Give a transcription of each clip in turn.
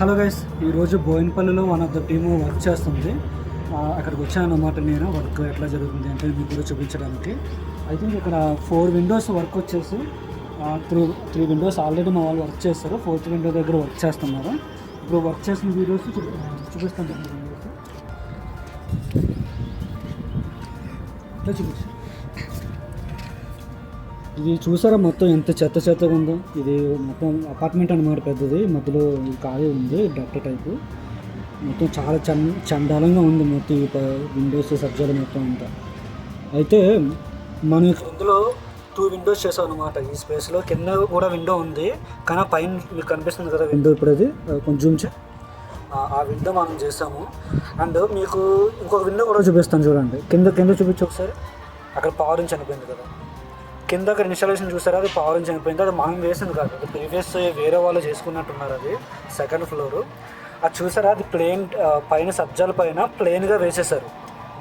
Hello guys, ఈరోజు బోయినపల్లిలో one of the team work చేస్తుంది. అక్కడికి వచ్చాను అన్నమాట. నేను వర్క్ ఎట్లా జరుగుతుంది అంటే మీకు కూడా చూపించడానికి. ఐ థింక్ ఇక్కడ 4 విండోస్ వర్క్ వచ్చేసి త్రీ విండోస్ ఆల్రెడీ మా వాళ్ళు వర్క్ చేస్తారు. 4th విండో దగ్గర వర్క్ చేస్తున్నారు. ఇప్పుడు వర్క్ చేసిన వీడియోస్ చూపిస్తాను. చూపించు. ఇది చూసారా మొత్తం ఎంత చెత్తగా ఉందో. ఇది మొత్తం అపార్ట్మెంట్ అన్నమాట, పెద్దది. మధ్యలో ఖాళీ ఉంది, డట్ టైపు. మొత్తం చాలా చండాలంగా ఉంది మొత్తం ఈ విండోస్ సబ్జెక్ట్ మొత్తం అంతా. అయితే మనం ఇందులో 2 విండోస్ చేసాం అనమాట. ఈ స్పేస్లో కింద కూడా విండో ఉంది, కానీ పైన మీకు కనిపిస్తుంది కదా విండో. ఇప్పుడు అది కొంచెం ఆ విండో మనం చేసాము. అండ్ మీకు ఇంకొక విండో కూడా చూపిస్తాను చూడండి. కింద చూపించి ఒకసారి. అక్కడ పవర్ నుంచి చనిపోయింది కదా కింద. అక్కడ ఇన్స్టాలేషన్ చూసారా, అది పవర్ నుంచి చనిపోయింది. అది మనం వేసింది కాదు, అది ప్రీవియస్ వేరే వాళ్ళు చేసుకున్నట్టున్నారు. అది 2nd ఫ్లోర్. అది చూసారా, అది ప్లేన్ పైన సబ్జాల పైన ప్లెయిన్గా వేసేసారు.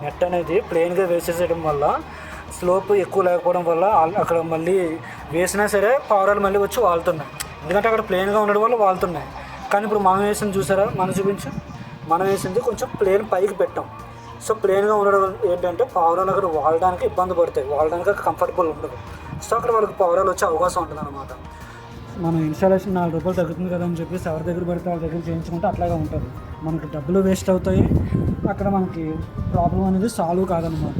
నెట్ అనేది ప్లెయిన్గా వేసేసేయడం వల్ల స్లోప్ ఎక్కువ లేకపోవడం వల్ల అక్కడ మళ్ళీ వేసినా సరే పావురాలు మళ్ళీ వచ్చి వాళ్తున్నాయి. ఎందుకంటే అక్కడ ప్లెయిన్గా ఉండడం వల్ల వాళ్తున్నాయి. కానీ ఇప్పుడు మనం వేసింది చూసారా, మనం వేసింది కొంచెం ప్లేన్ పైకి పెట్టాం. సో ప్లెయిన్గా ఉండడం ఏంటంటే పావురాలు అక్కడ వాడడానికి ఇబ్బంది పడతాయి, వాడడానికి అక్కడ కంఫర్టబుల్ ఉండదు. సో అక్కడ వాళ్ళకి పావురాలు వచ్చే అవకాశం ఉంటుంది అనమాట. మనం ఇన్స్టాలేషన్ 4 రూపాయలు తగ్గుతుంది కదా అని చెప్పేసి ఎవరి దగ్గర పడితే వాళ్ళ దగ్గర చేయించుకుంటే అట్లాగే ఉంటుంది. మనకి డబ్బులు వేస్ట్ అవుతాయి, అక్కడ మనకి ప్రాబ్లం అనేది సాల్వ్ కాదనమాట.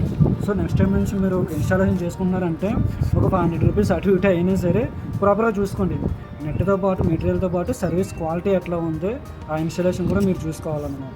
సో నెక్స్ట్ టైం నుంచి మీరు ఇన్స్టాలేషన్ చేసుకుంటున్నారంటే ఒక 500 రూపీస్ అటు ఇటు అయినా సరే ప్రాపర్గా చూసుకోండి. నెట్తో పాటు మెటీరియల్తో పాటు సర్వీస్ క్వాలిటీ ఎట్లా ఉంది, ఆ ఇన్స్టాలేషన్ కూడా మీరు చూసుకోవాలన్నమాట.